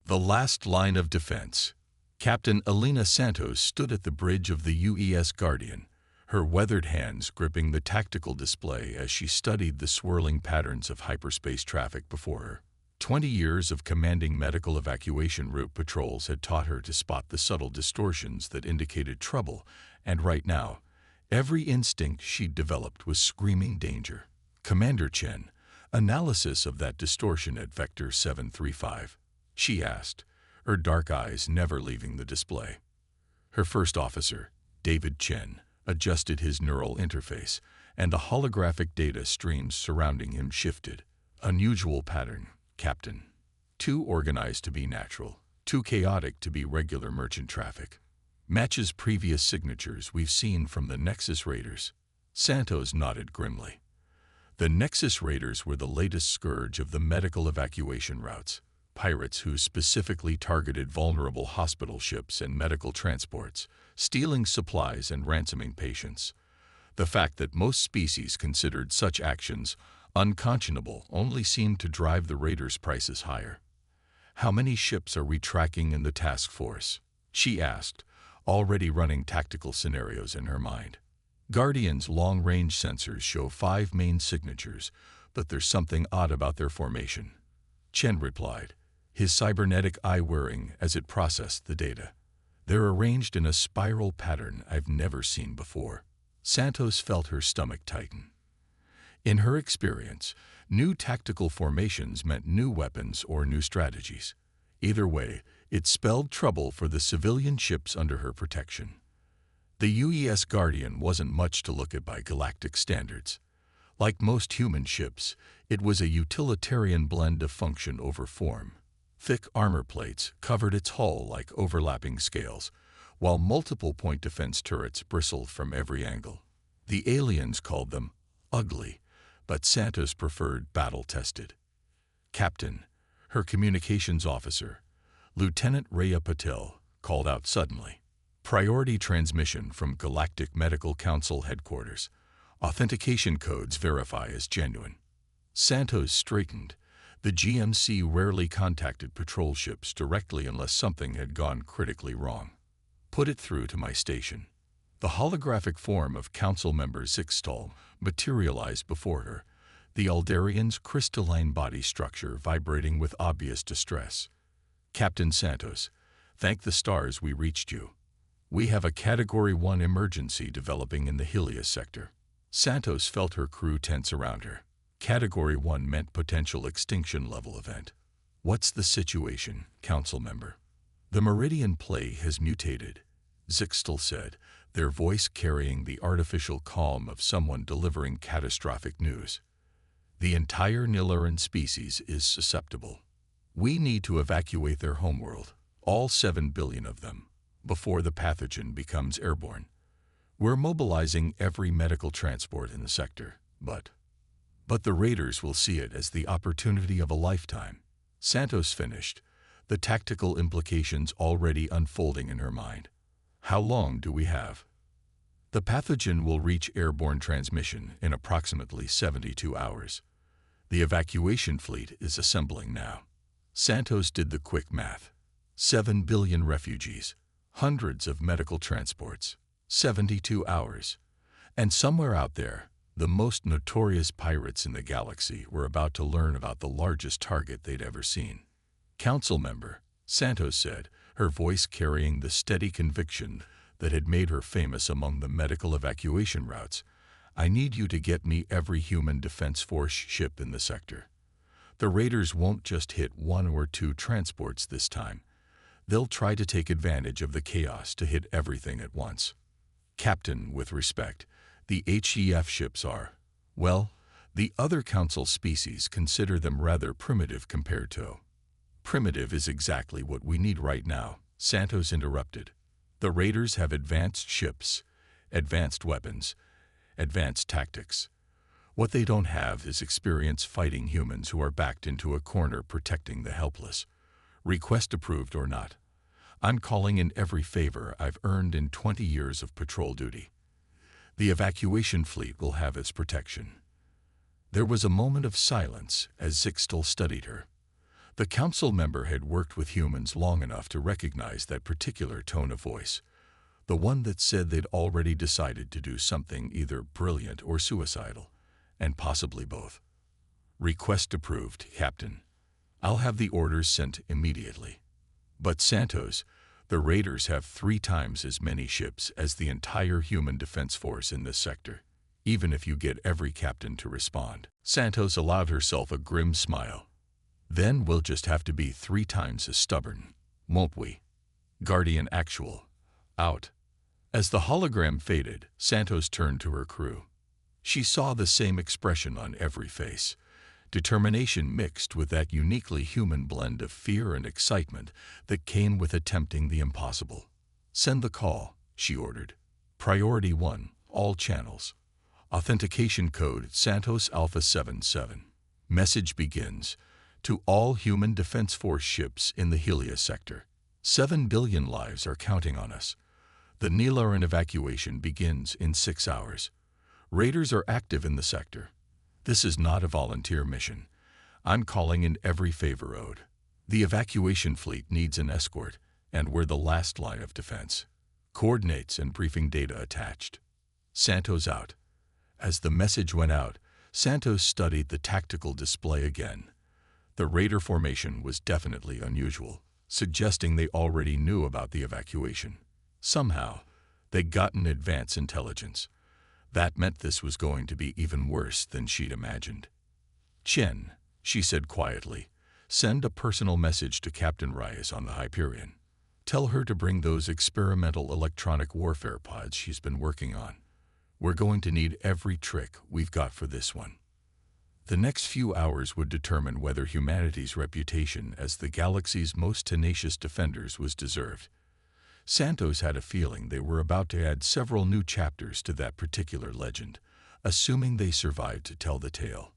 The last line of defense. Captain Elena Santos stood at the bridge of the UES Guardian, her weathered hands gripping the tactical display as she studied the swirling patterns of hyperspace traffic before her. 20 years of commanding medical evacuation route patrols had taught her to spot the subtle distortions that indicated trouble, and right now, every instinct she'd developed was screaming danger. "Commander Chen, analysis of that distortion at Vector 735, she asked, her dark eyes never leaving the display. Her first officer, David Chen, adjusted his neural interface, and the holographic data streams surrounding him shifted. Unusual pattern, Captain. Too organized to be natural, too chaotic to be regular merchant traffic. Matches previous signatures we've seen from the Nexus Raiders." Santos nodded grimly. The Nexus Raiders were the latest scourge of the medical evacuation routes, pirates who specifically targeted vulnerable hospital ships and medical transports, stealing supplies and ransoming patients. The fact that most species considered such actions unconscionable only seemed to drive the raiders' prices higher. "How many ships are we tracking in the task force?" she asked, already running tactical scenarios in her mind. Guardian's long-range sensors show 5 main signatures, but there's something odd about their formation. Chen replied, his cybernetic eye whirring as it processed the data. "They're arranged in a spiral pattern I've never seen before." Santos felt her stomach tighten. In her experience, new tactical formations meant new weapons or new strategies. Either way, it spelled trouble for the civilian ships under her protection. The UES Guardian wasn't much to look at by galactic standards. Like most human ships, it was a utilitarian blend of function over form. Thick armor plates covered its hull like overlapping scales, while multiple point defense turrets bristled from every angle. The aliens called them ugly, but Santos preferred battle-tested. "Captain," her communications officer, Lieutenant Rhea Patel, called out suddenly. "Priority transmission from Galactic Medical Council headquarters. Authentication codes verify as genuine." Santos straightened. The GMC rarely contacted patrol ships directly unless something had gone critically wrong. "Put it through to my station." The holographic form of Council Member Zixtal materialized before her, the Aldarian's crystalline body structure vibrating with obvious distress. "Captain Santos, thank the stars we reached you. We have a Category 1 emergency developing in the Helios sector." Santos felt her crew tense around her. Category 1 meant potential extinction-level event. "What's the situation, Council Member?" "The Meridian Play has mutated," Zixtal said, their voice carrying the artificial calm of someone delivering catastrophic news. "The entire Niluran species is susceptible. We need to evacuate their homeworld, all 7 billion of them, before the pathogen becomes airborne. We're mobilizing every medical transport in the sector, but the raiders will see it as the opportunity of a lifetime." Santos finished, the tactical implications already unfolding in her mind. "How long do we have?" "The pathogen will reach airborne transmission in approximately 72 hours. The evacuation fleet is assembling now." Santos did the quick math. 7 billion refugees, hundreds of medical transports, 72 hours. And somewhere out there, the most notorious pirates in the galaxy were about to learn about the largest target they'd ever seen. "Council Member," Santos said, her voice carrying the steady conviction that had made her famous among the medical evacuation routes, "I need you to get me every human defense force ship in the sector. The raiders won't just hit 1 or 2 transports this time. They'll try to take advantage of the chaos to hit everything at once." "Captain, with respect, the HEF ships are, well, the other Council species consider them rather primitive compared to." "Primitive is exactly what we need right now," Santos interrupted. "The raiders have advanced ships, advanced weapons, advanced tactics. What they don't have is experience fighting humans who are backed into a corner protecting the helpless. Request approved or not, I'm calling in every favor I've earned in 20 years of patrol duty. The evacuation fleet will have its protection." There was a moment of silence as Zixtal studied her. The council member had worked with humans long enough to recognize that particular tone of voice, the one that said they'd already decided to do something either brilliant or suicidal, and possibly both. "Request approved, Captain. I'll have the orders sent immediately." "But Santos, the raiders have 3 times as many ships as the entire human defense force in this sector, even if you get every captain to respond." Santos allowed herself a grim smile. "Then we'll just have to be 3 times as stubborn, won't we? Guardian Actual, out." As the hologram faded, Santos turned to her crew. She saw the same expression on every face, determination mixed with that uniquely human blend of fear and excitement that came with attempting the impossible. "Send the call," she ordered. "Priority 1, all channels. Authentication code Santos Alpha 77. Message begins. To all human defense force ships in the Helios sector. 7 billion lives are counting on us. The Nilaran evacuation begins in 6 hours. Raiders are active in the sector. This is not a volunteer mission. I'm calling in every favor owed. The evacuation fleet needs an escort, and we're the last line of defense. Coordinates and briefing data attached. Santos out." As the message went out, Santos studied the tactical display again. The raider formation was definitely unusual, suggesting they already knew about the evacuation. Somehow, they'd gotten advance intelligence. That meant this was going to be even worse than she'd imagined. "Chen," she said quietly, "send a personal message to Captain Reyes on the Hyperion. Tell her to bring those experimental electronic warfare pods she's been working on. We're going to need every trick we've got for this one." The next few hours would determine whether humanity's reputation as the galaxy's most tenacious defenders was deserved. Santos had a feeling they were about to add several new chapters to that particular legend, assuming they survived to tell the tale.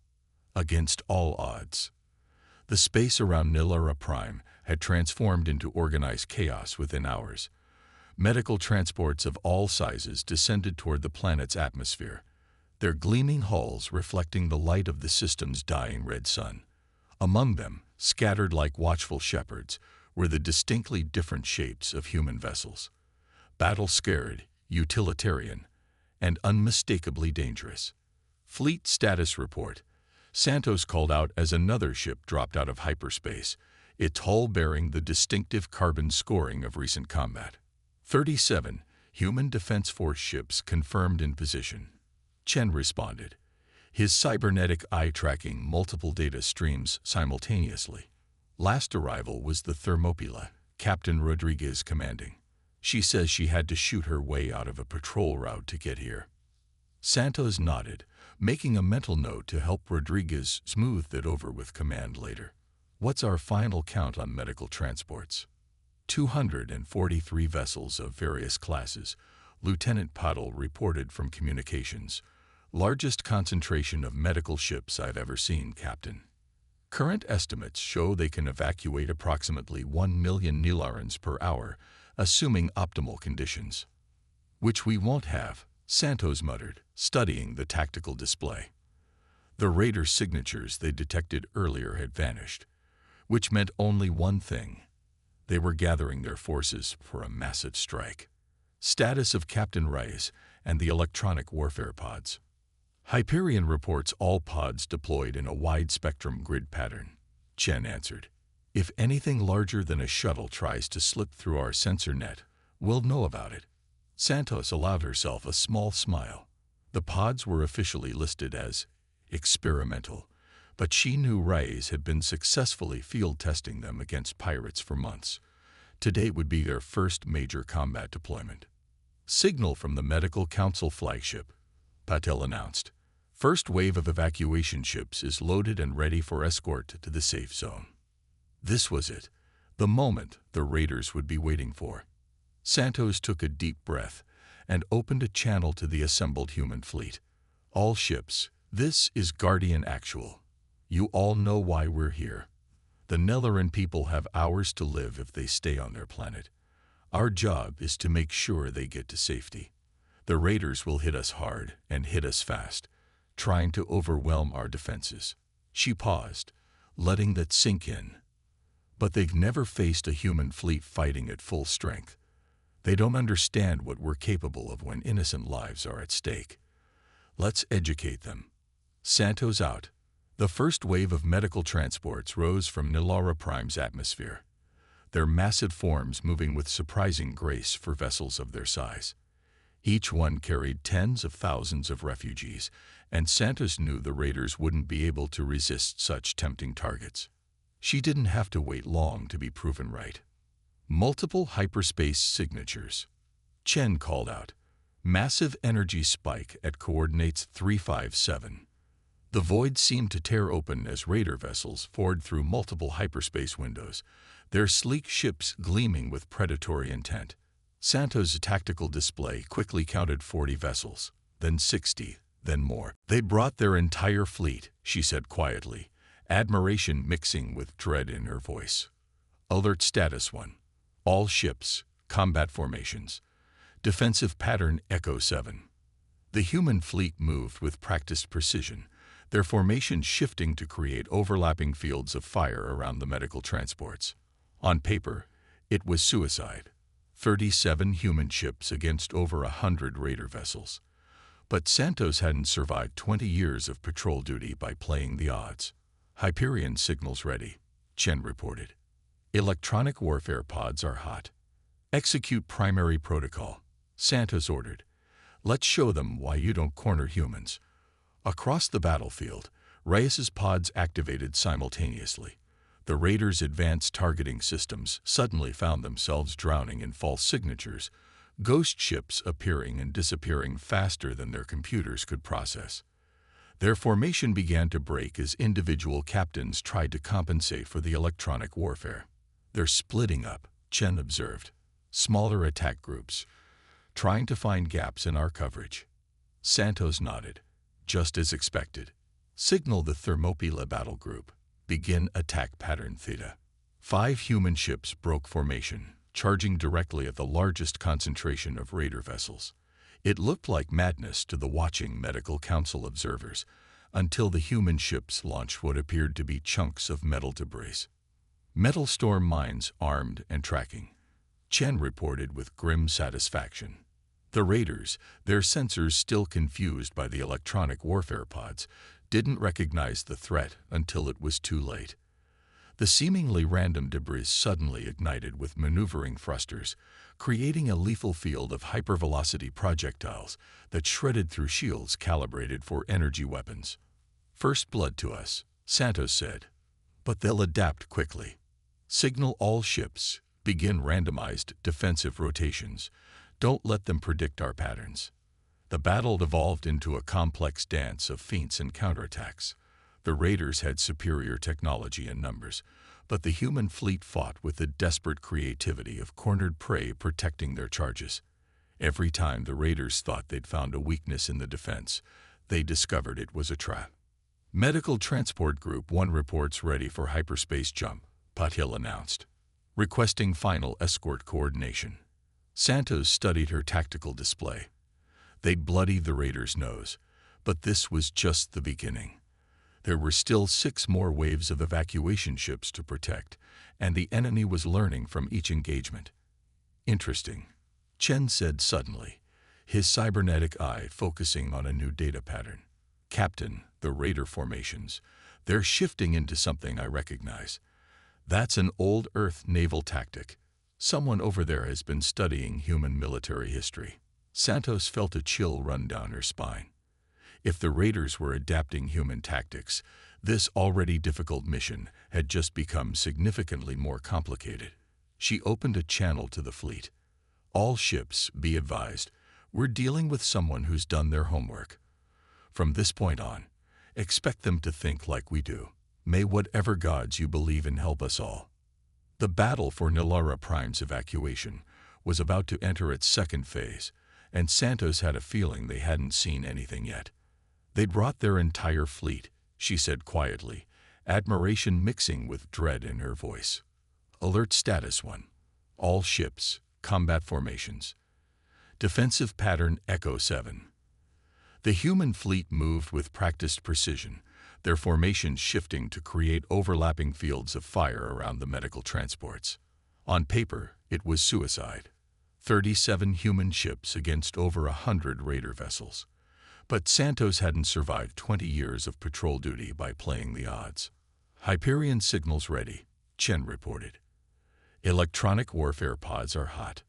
Against all odds. The space around Nilara Prime had transformed into organized chaos within hours. Medical transports of all sizes descended toward the planet's atmosphere, their gleaming hulls reflecting the light of the system's dying red sun. Among them, scattered like watchful shepherds, were the distinctly different shapes of human vessels. Battle-scared, utilitarian, and unmistakably dangerous. "Fleet status report." Santos called out as another ship dropped out of hyperspace, its hull bearing the distinctive carbon scoring of recent combat. 37 human defense force ships confirmed in position. Chen responded, his cybernetic eye tracking multiple data streams simultaneously. Last arrival was the Thermopylae, Captain Rodriguez commanding. She says she had to shoot her way out of a patrol route to get here. Santos nodded, making a mental note to help Rodriguez smooth it over with command later. "What's our final count on medical transports?" 243 vessels of various classes, Lieutenant Paddle reported from communications. "Largest concentration of medical ships I've ever seen, Captain. Current estimates show they can evacuate approximately 1 million Nilarans per hour, assuming optimal conditions." "Which we won't have," Santos muttered, studying the tactical display. The raider signatures they detected earlier had vanished, which meant only one thing. They were gathering their forces for a massive strike. Status of Captain Reyes and the electronic warfare pods. "Hyperion reports all pods deployed in a wide-spectrum grid pattern," Chen answered. "If anything larger than a shuttle tries to slip through our sensor net, we'll know about it." Santos allowed herself a small smile. The pods were officially listed as experimental, but she knew Reyes had been successfully field testing them against pirates for months. Today would be their first major combat deployment. "Signal from the Medical Council flagship," Patel announced. "First wave of evacuation ships is loaded and ready for escort to the safe zone." This was it, the moment the raiders would be waiting for. Santos took a deep breath and opened a channel to the assembled human fleet. "All ships, this is Guardian Actual. You all know why we're here. The Nilaran people have hours to live if they stay on their planet. Our job is to make sure they get to safety. The raiders will hit us hard and hit us fast, trying to overwhelm our defenses." She paused, letting that sink in. But they've never faced a human fleet fighting at full strength. They don't understand what we're capable of when innocent lives are at stake. Let's educate them. Santos out. The first wave of medical transports rose from Nilara Prime's atmosphere, their massive forms moving with surprising grace for vessels of their size. Each one carried tens of thousands of refugees, and Santos knew the raiders wouldn't be able to resist such tempting targets. She didn't have to wait long to be proven right. Multiple hyperspace signatures. Chen called out. Massive energy spike at coordinates 357. The void seemed to tear open as raider vessels poured through multiple hyperspace windows, their sleek ships gleaming with predatory intent. Santos' tactical display quickly counted 40 vessels, then 60, then more. They brought their entire fleet, she said quietly, admiration mixing with dread in her voice. Alert status 1. All ships, combat formations. Defensive pattern Echo 7. The human fleet moved with practiced precision, their formation shifting to create overlapping fields of fire around the medical transports. On paper, it was suicide. 37 human ships against over 100 raider vessels. But Santos hadn't survived 20 years of patrol duty by playing the odds. Hyperion signals ready, Chen reported. Electronic warfare pods are hot. Execute primary protocol, Santos ordered. Let's show them why you don't corner humans. Across the battlefield, Reyes's pods activated simultaneously. The raiders' advanced targeting systems suddenly found themselves drowning in false signatures, ghost ships appearing and disappearing faster than their computers could process. Their formation began to break as individual captains tried to compensate for the electronic warfare. They're splitting up, Chen observed. Smaller attack groups, trying to find gaps in our coverage. Santos nodded. Just as expected. Signal the Thermopylae battle group. Begin attack pattern Theta. 5 human ships broke formation, charging directly at the largest concentration of raider vessels. It looked like madness to the watching medical council observers, until the human ships launched what appeared to be chunks of metal debris. Metal storm mines armed and tracking, Chen reported with grim satisfaction. The raiders, their sensors still confused by the electronic warfare pods, didn't recognize the threat until it was too late. The seemingly random debris suddenly ignited with maneuvering thrusters, creating a lethal field of hypervelocity projectiles that shredded through shields calibrated for energy weapons. First blood to us, Santos said. But they'll adapt quickly. Signal all ships, begin randomized defensive rotations. Don't let them predict our patterns. The battle evolved into a complex dance of feints and counterattacks. The raiders had superior technology and numbers, but the human fleet fought with the desperate creativity of cornered prey protecting their charges. Every time the raiders thought they'd found a weakness in the defense, they discovered it was a trap. Medical Transport Group 1 reports ready for hyperspace jump, Patil announced, requesting final escort coordination. Santos studied her tactical display. They'd bloodied the raiders' nose, but this was just the beginning. There were still 6 more waves of evacuation ships to protect, and the enemy was learning from each engagement. Interesting, Chen said suddenly, his cybernetic eye focusing on a new data pattern. Captain, the raider formations, they're shifting into something I recognize. That's an old Earth naval tactic. Someone over there has been studying human military history. Santos felt a chill run down her spine. If the raiders were adapting human tactics, this already difficult mission had just become significantly more complicated. She opened a channel to the fleet. All ships, be advised, we're dealing with someone who's done their homework. From this point on, expect them to think like we do. May whatever gods you believe in help us all. The battle for Nilara Prime's evacuation was about to enter its second phase, and Santos had a feeling they hadn't seen anything yet. They'd brought their entire fleet, she said quietly, admiration mixing with dread in her voice. Alert status 1. All ships, combat formations. Defensive pattern Echo 7. The human fleet moved with practiced precision, their formations shifting to create overlapping fields of fire around the medical transports. On paper, it was suicide. 37 human ships against over 100 raider vessels. But Santos hadn't survived 20 years of patrol duty by playing the odds. Hyperion signals ready, Chen reported. Electronic warfare pods are hot.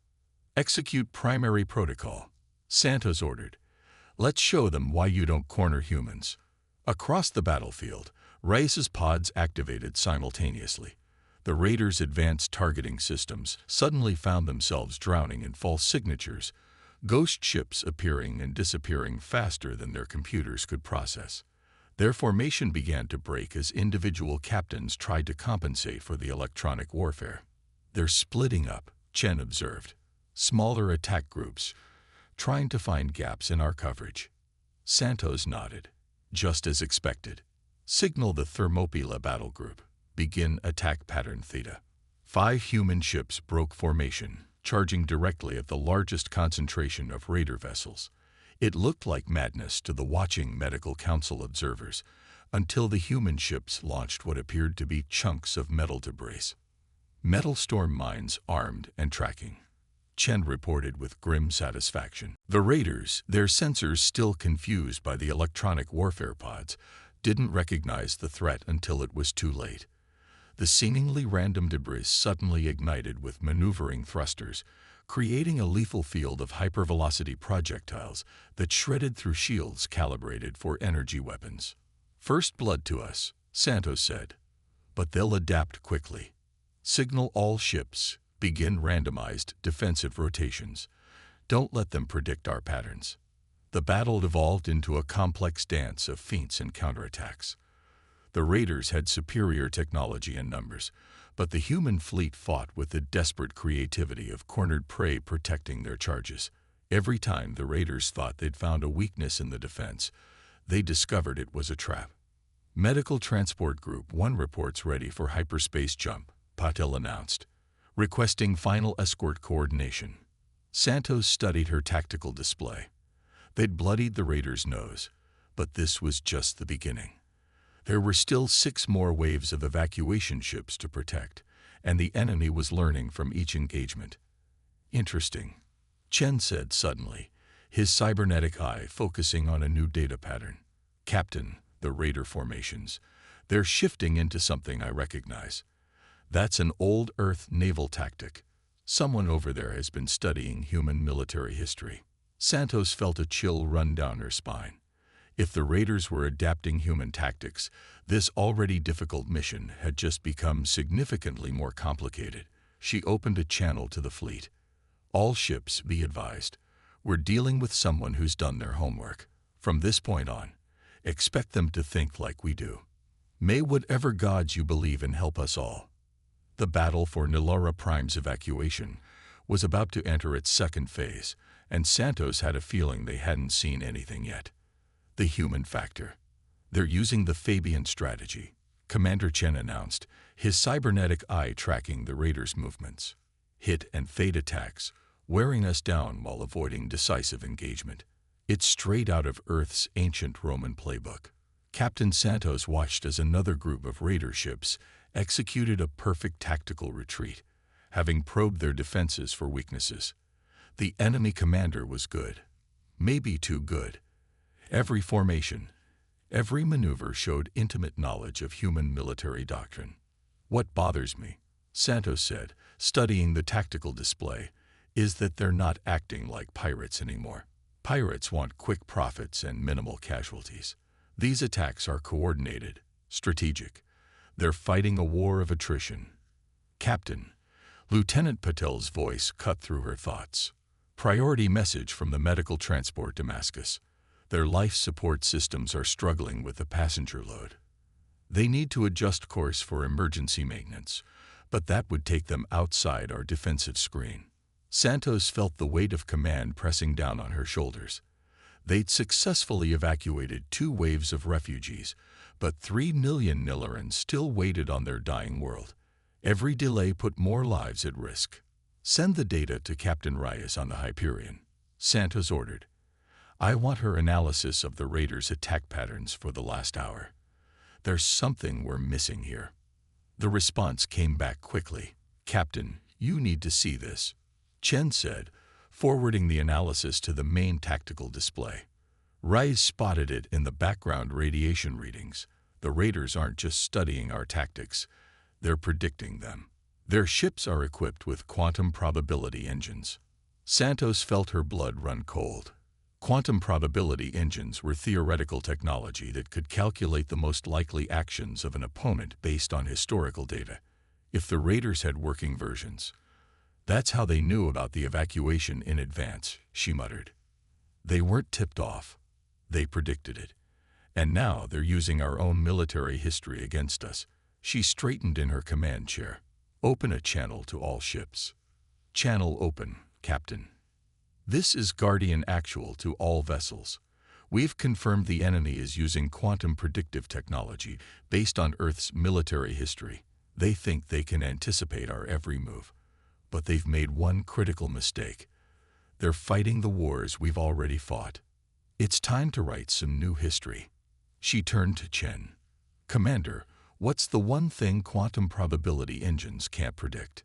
Execute primary protocol, Santos ordered. Let's show them why you don't corner humans. Across the battlefield, Reyes's pods activated simultaneously. The raiders' advanced targeting systems suddenly found themselves drowning in false signatures, ghost ships appearing and disappearing faster than their computers could process. Their formation began to break as individual captains tried to compensate for the electronic warfare. They're splitting up, Chen observed. Smaller attack groups, trying to find gaps in our coverage. Santos nodded. Just as expected. Signal the Thermopylae battle group. Begin attack pattern Theta. 5 human ships broke formation, charging directly at the largest concentration of raider vessels. It looked like madness to the watching medical council observers, until the human ships launched what appeared to be chunks of metal debris. Metal storm mines armed and tracking, Chen reported with grim satisfaction. The raiders, their sensors still confused by the electronic warfare pods, didn't recognize the threat until it was too late. The seemingly random debris suddenly ignited with maneuvering thrusters, creating a lethal field of hypervelocity projectiles that shredded through shields calibrated for energy weapons. First blood to us, Santos said. But they'll adapt quickly. Signal all ships. Begin randomized defensive rotations. Don't let them predict our patterns. The battle evolved into a complex dance of feints and counterattacks. The raiders had superior technology and numbers, but the human fleet fought with the desperate creativity of cornered prey protecting their charges. Every time the raiders thought they'd found a weakness in the defense, they discovered it was a trap. Medical Transport Group 1 reports ready for hyperspace jump, Patel announced, requesting final escort coordination. Santos studied her tactical display. They'd bloodied the raiders' nose, but this was just the beginning. There were still 6 more waves of evacuation ships to protect, and the enemy was learning from each engagement. Interesting, Chen said suddenly, his cybernetic eye focusing on a new data pattern. Captain, the raider formations. They're shifting into something I recognize. That's an old Earth naval tactic. Someone over there has been studying human military history. Santos felt a chill run down her spine. If the raiders were adapting human tactics, this already difficult mission had just become significantly more complicated. She opened a channel to the fleet. All ships, be advised, we're dealing with someone who's done their homework. From this point on, expect them to think like we do. May whatever gods you believe in help us all. The battle for Nilora Prime's evacuation was about to enter its second phase, and Santos had a feeling they hadn't seen anything yet. The human factor. They're using the Fabian strategy, Commander Chen announced, his cybernetic eye tracking the raiders' movements. Hit and fade attacks, wearing us down while avoiding decisive engagement. It's straight out of Earth's ancient Roman playbook. Captain Santos watched as another group of raider ships executed a perfect tactical retreat, having probed their defenses for weaknesses. The enemy commander was good. Maybe too good. Every formation, every maneuver showed intimate knowledge of human military doctrine. What bothers me, Santos said, studying the tactical display, is that they're not acting like pirates anymore. Pirates want quick profits and minimal casualties. These attacks are coordinated, strategic. They're fighting a war of attrition. Captain, Lieutenant Patel's voice cut through her thoughts. Priority message from the medical transport Damascus. Their life support systems are struggling with the passenger load. They need to adjust course for emergency maintenance, but that would take them outside our defensive screen. Santos felt the weight of command pressing down on her shoulders. They'd successfully evacuated 2 waves of refugees, but 3 million Nilorans still waited on their dying world. Every delay put more lives at risk. Send the data to Captain Reyes on the Hyperion, Santos ordered. I want her analysis of the raiders' attack patterns for the last hour. There's something we're missing here. The response came back quickly. Captain, you need to see this, Chen said, forwarding the analysis to the main tactical display. Rise spotted it in the background radiation readings. The raiders aren't just studying our tactics, they're predicting them. Their ships are equipped with quantum probability engines. Santos felt her blood run cold. Quantum probability engines were theoretical technology that could calculate the most likely actions of an opponent based on historical data. If the raiders had working versions, that's how they knew about the evacuation in advance, she muttered. They weren't tipped off. They predicted it. And now they're using our own military history against us. She straightened in her command chair. Open a channel to all ships. Channel open, Captain. This is Guardian Actual to all vessels. We've confirmed the enemy is using quantum predictive technology based on Earth's military history. They think they can anticipate our every move. But they've made one critical mistake. They're fighting the wars we've already fought. It's time to write some new history. She turned to Chen. Commander, what's the one thing quantum probability engines can't predict?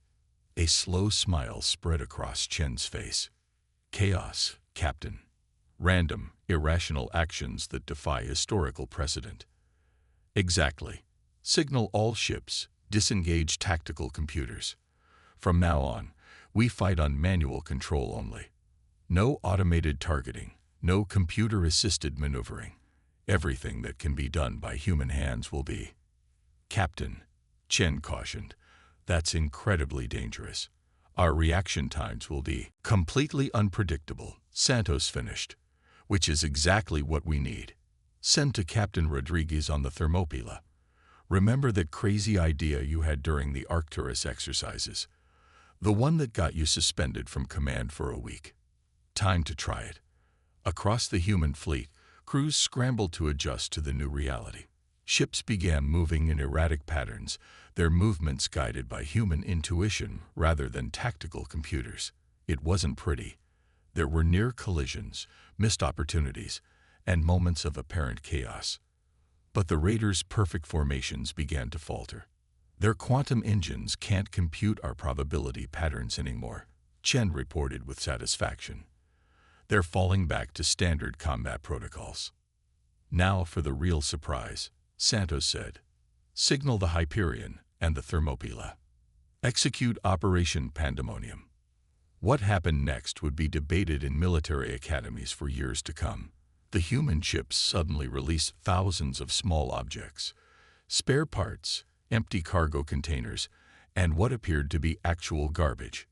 A slow smile spread across Chen's face. Chaos, Captain. Random, irrational actions that defy historical precedent. Exactly. Signal all ships, disengage tactical computers. From now on, we fight on manual control only. No automated targeting, no computer-assisted maneuvering. Everything that can be done by human hands will be. Captain, Chen cautioned, that's incredibly dangerous. Our reaction times will be completely unpredictable, Santos finished, which is exactly what we need. Send to Captain Rodriguez on the Thermopylae. Remember that crazy idea you had during the Arcturus exercises? The one that got you suspended from command for a week. Time to try it. Across the human fleet, crews scrambled to adjust to the new reality. Ships began moving in erratic patterns, their movements guided by human intuition rather than tactical computers. It wasn't pretty. There were near collisions, missed opportunities, and moments of apparent chaos. But the raiders' perfect formations began to falter. Their quantum engines can't compute our probability patterns anymore, Chen reported with satisfaction. They're falling back to standard combat protocols. Now for the real surprise, Santos said. Signal the Hyperion and the Thermopylae. Execute Operation Pandemonium. What happened next would be debated in military academies for years to come. The human ships suddenly released thousands of small objects, spare parts, empty cargo containers, and what appeared to be actual garbage.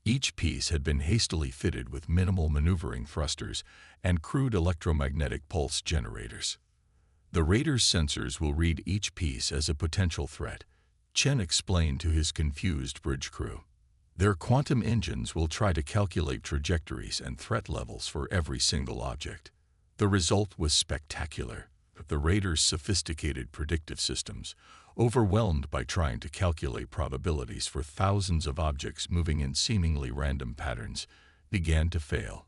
Each piece had been hastily fitted with minimal maneuvering thrusters and crude electromagnetic pulse generators. The raiders' sensors will read each piece as a potential threat, Chen explained to his confused bridge crew. Their quantum engines will try to calculate trajectories and threat levels for every single object. The result was spectacular. The raiders' sophisticated predictive systems, overwhelmed by trying to calculate probabilities for thousands of objects moving in seemingly random patterns, began to fail.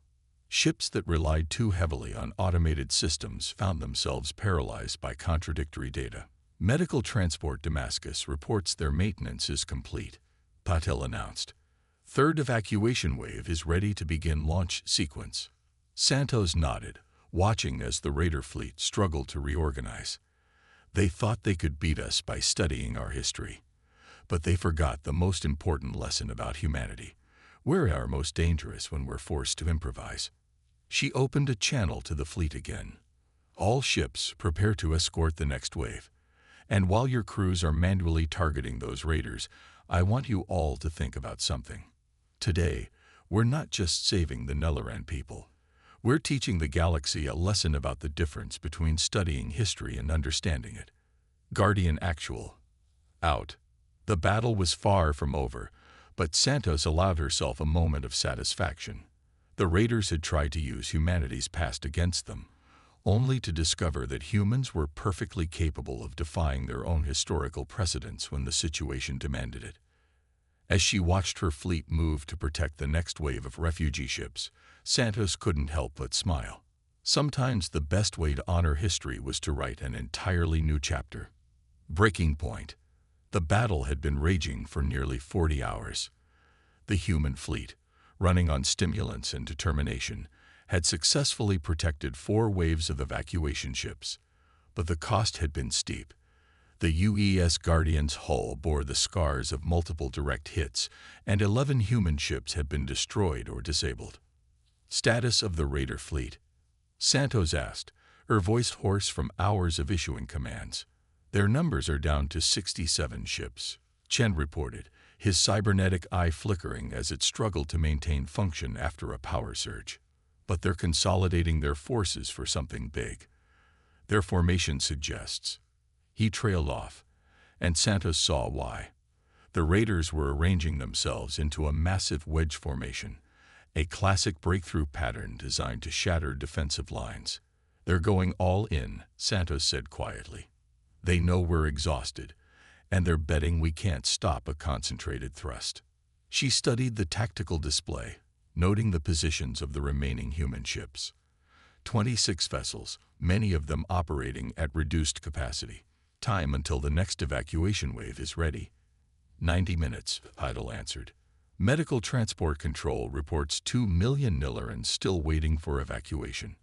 Ships that relied too heavily on automated systems found themselves paralyzed by contradictory data. Medical Transport Damascus reports their maintenance is complete, Patel announced. Third evacuation wave is ready to begin launch sequence. Santos nodded, watching as the raider fleet struggled to reorganize. They thought they could beat us by studying our history. But they forgot the most important lesson about humanity. We're our most dangerous when we're forced to improvise. She opened a channel to the fleet again. All ships prepare to escort the next wave. And while your crews are manually targeting those raiders, I want you all to think about something. Today, we're not just saving the Nelloran people. We're teaching the galaxy a lesson about the difference between studying history and understanding it. Guardian Actual. Out. The battle was far from over, but Santos allowed herself a moment of satisfaction. The raiders had tried to use humanity's past against them, only to discover that humans were perfectly capable of defying their own historical precedents when the situation demanded it. As she watched her fleet move to protect the next wave of refugee ships, Santos couldn't help but smile. Sometimes the best way to honor history was to write an entirely new chapter. Breaking point. The battle had been raging for nearly 40 hours. The human fleet, running on stimulants and determination, had successfully protected 4 waves of evacuation ships, but the cost had been steep. The UES Guardian's hull bore the scars of multiple direct hits, and 11 human ships had been destroyed or disabled. Status of the Raider fleet? Santos asked, her voice hoarse from hours of issuing commands. Their numbers are down to 67 ships, Chen reported, his cybernetic eye flickering as it struggled to maintain function after a power surge. But they're consolidating their forces for something big. Their formation suggests. He trailed off, and Santos saw why. The Raiders were arranging themselves into a massive wedge formation, a classic breakthrough pattern designed to shatter defensive lines. They're going all in, Santos said quietly. They know we're exhausted, and they're betting we can't stop a concentrated thrust. She studied the tactical display, noting the positions of the remaining human ships. 26 vessels, many of them operating at reduced capacity. Time until the next evacuation wave is ready. 90 minutes, Heidel answered. Medical Transport Control reports 2 million Nillarans still waiting for evacuation.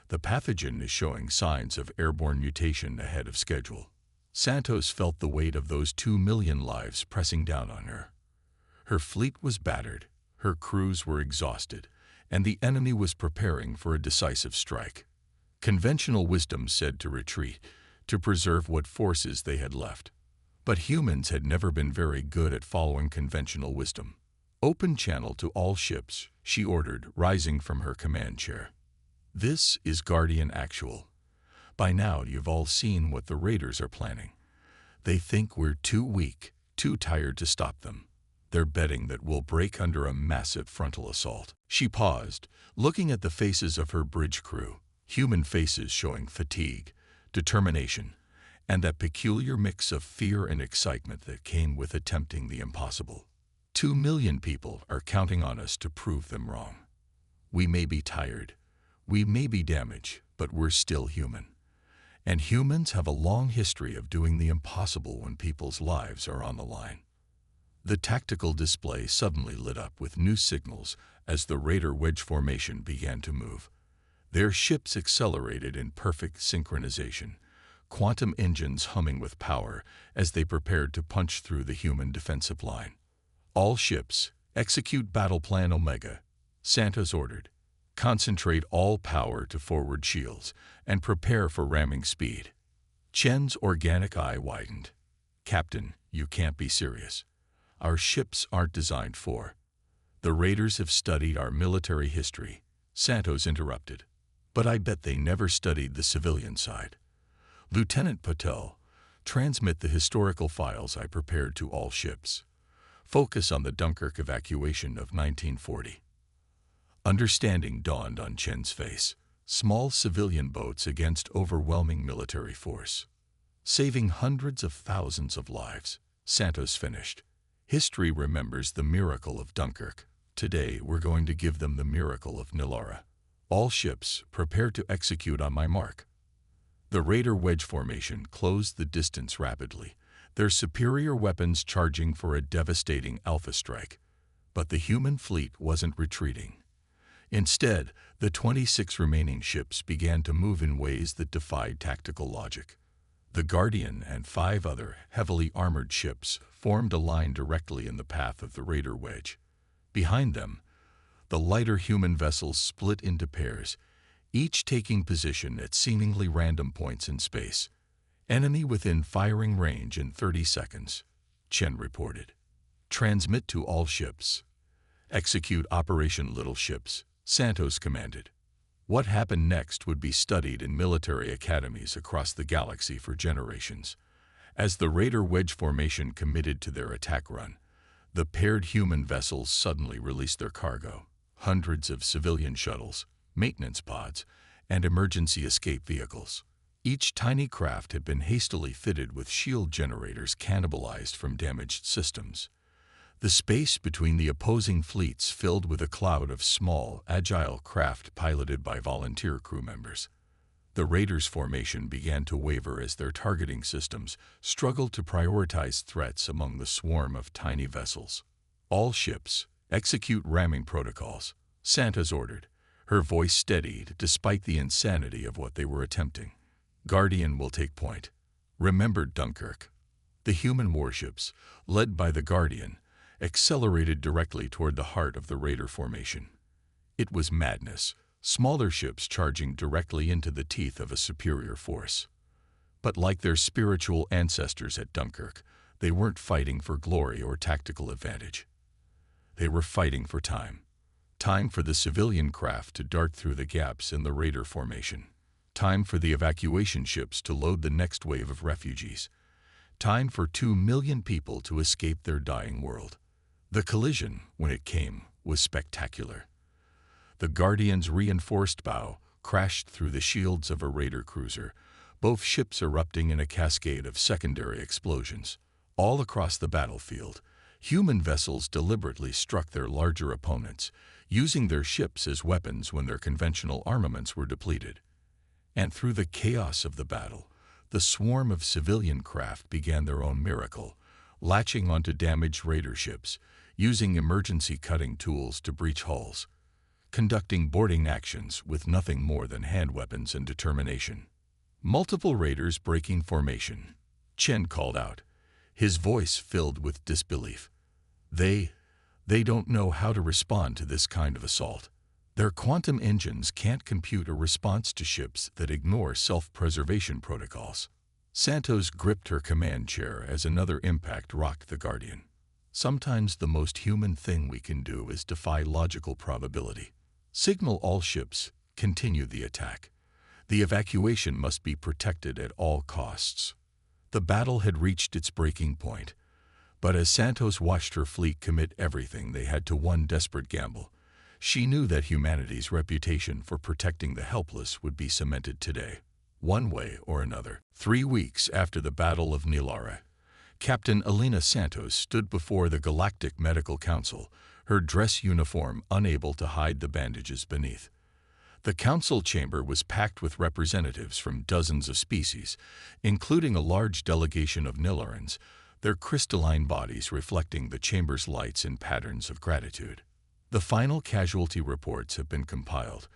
The pathogen is showing signs of airborne mutation ahead of schedule. Santos felt the weight of those 2 million lives pressing down on her. Her fleet was battered, her crews were exhausted, and the enemy was preparing for a decisive strike. Conventional wisdom said to retreat, to preserve what forces they had left. But humans had never been very good at following conventional wisdom. Open channel to all ships, she ordered, rising from her command chair. This is Guardian Actual. By now you've all seen what the Raiders are planning. They think we're too weak, too tired to stop them. They're betting that we'll break under a massive frontal assault. She paused, looking at the faces of her bridge crew, human faces showing fatigue, determination, and that peculiar mix of fear and excitement that came with attempting the impossible. 2 million people are counting on us to prove them wrong. We may be tired, we may be damaged, but we're still human. And humans have a long history of doing the impossible when people's lives are on the line. The tactical display suddenly lit up with new signals as the Raider wedge formation began to move. Their ships accelerated in perfect synchronization, quantum engines humming with power as they prepared to punch through the human defensive line. All ships, execute Battle Plan Omega, Santos ordered. Concentrate all power to forward shields and prepare for ramming speed. Chen's organic eye widened. Captain, you can't be serious. Our ships aren't designed for. The Raiders have studied our military history, Santos interrupted. But I bet they never studied the civilian side. Lieutenant Patel, transmit the historical files I prepared to all ships. Focus on the Dunkirk evacuation of 1940. Understanding dawned on Chen's face. Small civilian boats against overwhelming military force. Saving hundreds of thousands of lives, Santos finished. History remembers the miracle of Dunkirk. Today we're going to give them the miracle of Nilara. All ships, prepare to execute on my mark. The Raider wedge formation closed the distance rapidly, their superior weapons charging for a devastating alpha strike. But the human fleet wasn't retreating. Instead, the 26 remaining ships began to move in ways that defied tactical logic. The Guardian and 5 other heavily armored ships formed a line directly in the path of the Raider wedge. Behind them, the lighter human vessels split into pairs, each taking position at seemingly random points in space. Enemy within firing range in 30 seconds, Chen reported. Transmit to all ships. Execute Operation Little Ships, Santos commanded. What happened next would be studied in military academies across the galaxy for generations. As the Raider wedge formation committed to their attack run, the paired human vessels suddenly released their cargo. Hundreds of civilian shuttles, maintenance pods, and emergency escape vehicles. Each tiny craft had been hastily fitted with shield generators cannibalized from damaged systems. The space between the opposing fleets filled with a cloud of small, agile craft piloted by volunteer crew members. The raiders' formation began to waver as their targeting systems struggled to prioritize threats among the swarm of tiny vessels. "All ships, execute ramming protocols," Santos ordered, her voice steadied despite the insanity of what they were attempting. "Guardian will take point. Remember Dunkirk." The human warships, led by the Guardian, accelerated directly toward the heart of the raider formation. It was madness, smaller ships charging directly into the teeth of a superior force. But like their spiritual ancestors at Dunkirk, they weren't fighting for glory or tactical advantage. They were fighting for time. Time for the civilian craft to dart through the gaps in the raider formation. Time for the evacuation ships to load the next wave of refugees. Time for 2 million people to escape their dying world. The collision, when it came, was spectacular. The Guardian's reinforced bow crashed through the shields of a raider cruiser, both ships erupting in a cascade of secondary explosions. All across the battlefield, human vessels deliberately struck their larger opponents, using their ships as weapons when their conventional armaments were depleted. And through the chaos of the battle, the swarm of civilian craft began their own miracle, latching onto damaged raider ships, using emergency cutting tools to breach hulls, conducting boarding actions with nothing more than hand weapons and determination. Multiple raiders breaking formation, Chen called out, his voice filled with disbelief. They don't know how to respond to this kind of assault. Their quantum engines can't compute a response to ships that ignore self-preservation protocols. Santos gripped her command chair as another impact rocked the Guardian. Sometimes the most human thing we can do is defy logical probability. Signal all ships, continue the attack. The evacuation must be protected at all costs. The battle had reached its breaking point, but as Santos watched her fleet commit everything they had to one desperate gamble, she knew that humanity's reputation for protecting the helpless would be cemented today, one way or another. 3 weeks after the Battle of Nilara, Captain Alina Santos stood before the Galactic Medical Council, her dress uniform unable to hide the bandages beneath. The council chamber was packed with representatives from dozens of species, including a large delegation of Nilarans, their crystalline bodies reflecting the chamber's lights in patterns of gratitude. "The final casualty reports have been compiled,"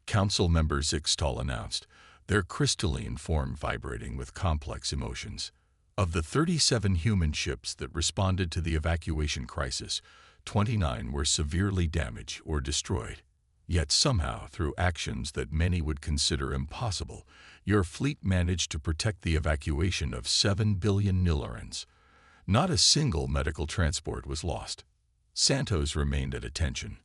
Council Member Zixtal announced, their crystalline form vibrating with complex emotions. Of the 37 human ships that responded to the evacuation crisis, 29 were severely damaged or destroyed. Yet somehow, through actions that many would consider impossible, your fleet managed to protect the evacuation of 7 billion Nilarans. Not a single medical transport was lost. Santos remained at attention,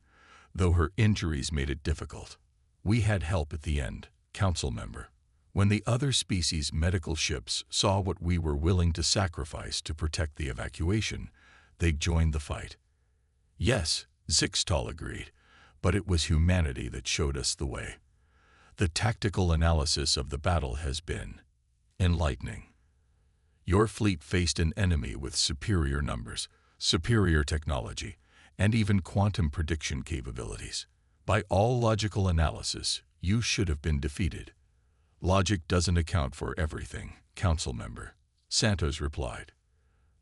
though her injuries made it difficult. "We had help at the end, council member. When the other species' medical ships saw what we were willing to sacrifice to protect the evacuation, they joined the fight." "Yes," Zixtal agreed, "but it was humanity that showed us the way. The tactical analysis of the battle has been enlightening. Your fleet faced an enemy with superior numbers, superior technology, and even quantum prediction capabilities. By all logical analysis, you should have been defeated." "Logic doesn't account for everything, council member," Santos replied.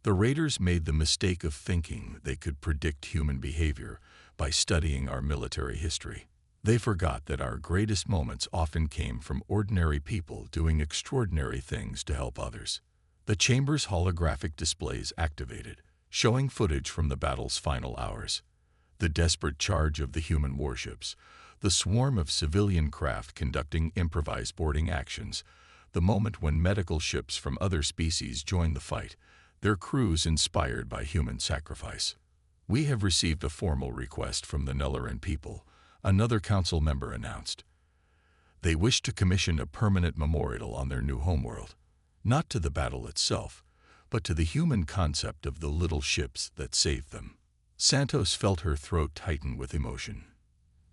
"The raiders made the mistake of thinking they could predict human behavior by studying our military history. They forgot that our greatest moments often came from ordinary people doing extraordinary things to help others." The chamber's holographic displays activated, showing footage from the battle's final hours. The desperate charge of the human warships, the swarm of civilian craft conducting improvised boarding actions, the moment when medical ships from other species joined the fight, their crews inspired by human sacrifice. "We have received a formal request from the Nilaran people," another council member announced. "They wish to commission a permanent memorial on their new homeworld, not to the battle itself, but to the human concept of the little ships that saved them." Santos felt her throat tighten with emotion.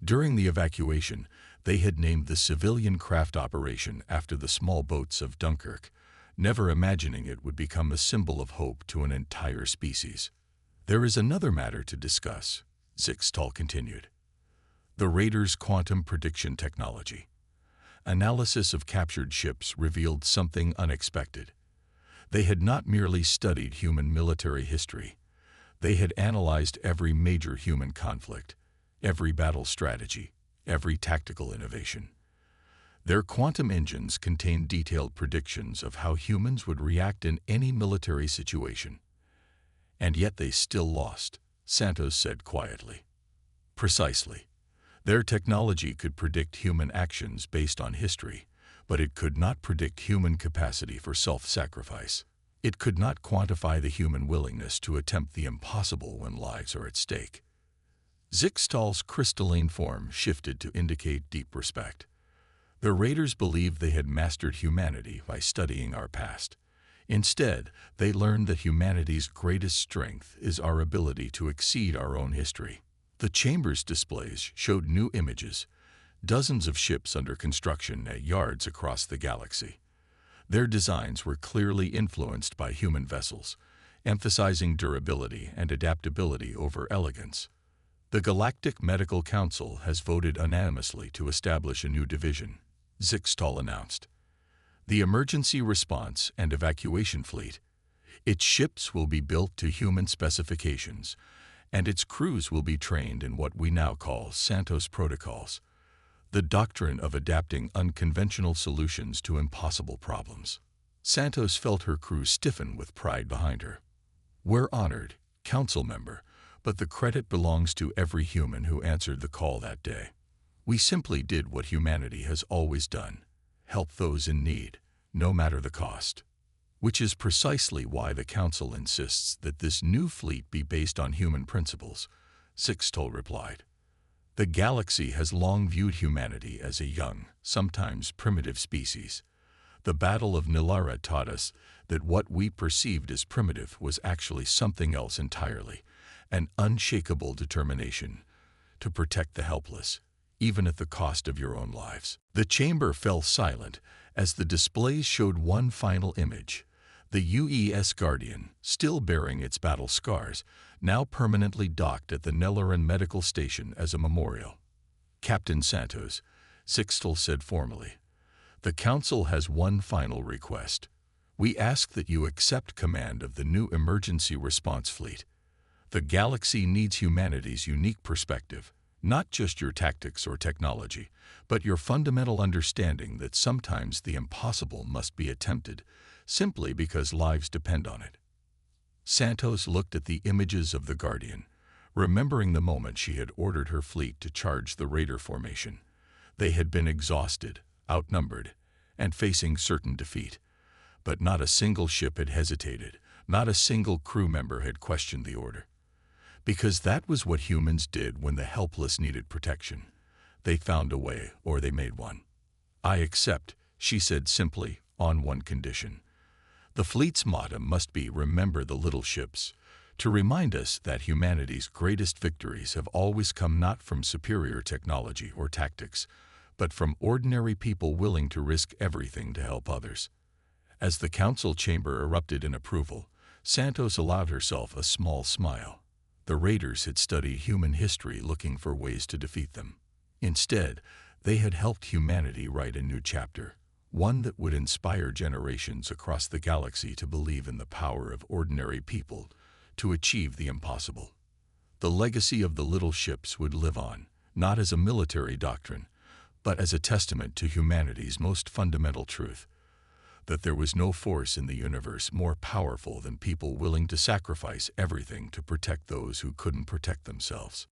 During the evacuation, they had named the civilian craft operation after the small boats of Dunkirk, never imagining it would become a symbol of hope to an entire species. "There is another matter to discuss," Zixtal continued. "The raiders' quantum prediction technology. analysis of captured ships revealed something unexpected. They had not merely studied human military history. They had analyzed every major human conflict, every battle strategy, every tactical innovation. Their quantum engines contained detailed predictions of how humans would react in any military situation. And yet they still lost, Santos said quietly. Precisely. Their technology could predict human actions based on history, but it could not predict human capacity for self-sacrifice. It could not quantify the human willingness to attempt the impossible when lives are at stake. Zixtal's crystalline form shifted to indicate deep respect. The raiders believed they had mastered humanity by studying our past. Instead, they learned that humanity's greatest strength is our ability to exceed our own history. The chamber's displays showed new images, dozens of ships under construction at yards across the galaxy. Their designs were clearly influenced by human vessels, emphasizing durability and adaptability over elegance. The Galactic Medical Council has voted unanimously to establish a new division, Zixtal announced. The Emergency Response and Evacuation Fleet. Its ships will be built to human specifications, and its crews will be trained in what we now call Santos Protocols, the doctrine of adapting unconventional solutions to impossible problems. Santos felt her crew stiffen with pride behind her. We're honored, Council member, but the credit belongs to every human who answered the call that day. We simply did what humanity has always done, help those in need, no matter the cost. Which is precisely why the Council insists that this new fleet be based on human principles, Zixtal replied. The galaxy has long viewed humanity as a young, sometimes primitive species. The Battle of Nilara taught us that what we perceived as primitive was actually something else entirely, an unshakable determination to protect the helpless, even at the cost of your own lives. The chamber fell silent as the displays showed one final image. The UES Guardian, still bearing its battle scars, now permanently docked at the Nelaran Medical Station as a memorial. Captain Santos, Zixtal said formally, the Council has one final request. We ask that you accept command of the new Emergency Response Fleet. The galaxy needs humanity's unique perspective, not just your tactics or technology, but your fundamental understanding that sometimes the impossible must be attempted, simply because lives depend on it. Santos looked at the images of the Guardian, remembering the moment she had ordered her fleet to charge the raider formation. They had been exhausted, outnumbered, and facing certain defeat. But not a single ship had hesitated, not a single crew member had questioned the order. Because that was what humans did when the helpless needed protection. They found a way, or they made one. I accept, she said simply, on one condition. The fleet's motto must be remember the little ships, to remind us that humanity's greatest victories have always come not from superior technology or tactics, but from ordinary people willing to risk everything to help others. As the Council chamber erupted in approval, Santos allowed herself a small smile. The raiders had studied human history looking for ways to defeat them. Instead, they had helped humanity write a new chapter, one that would inspire generations across the galaxy to believe in the power of ordinary people to achieve the impossible. The legacy of the little ships would live on, not as a military doctrine, but as a testament to humanity's most fundamental truth, that there was no force in the universe more powerful than people willing to sacrifice everything to protect those who couldn't protect themselves.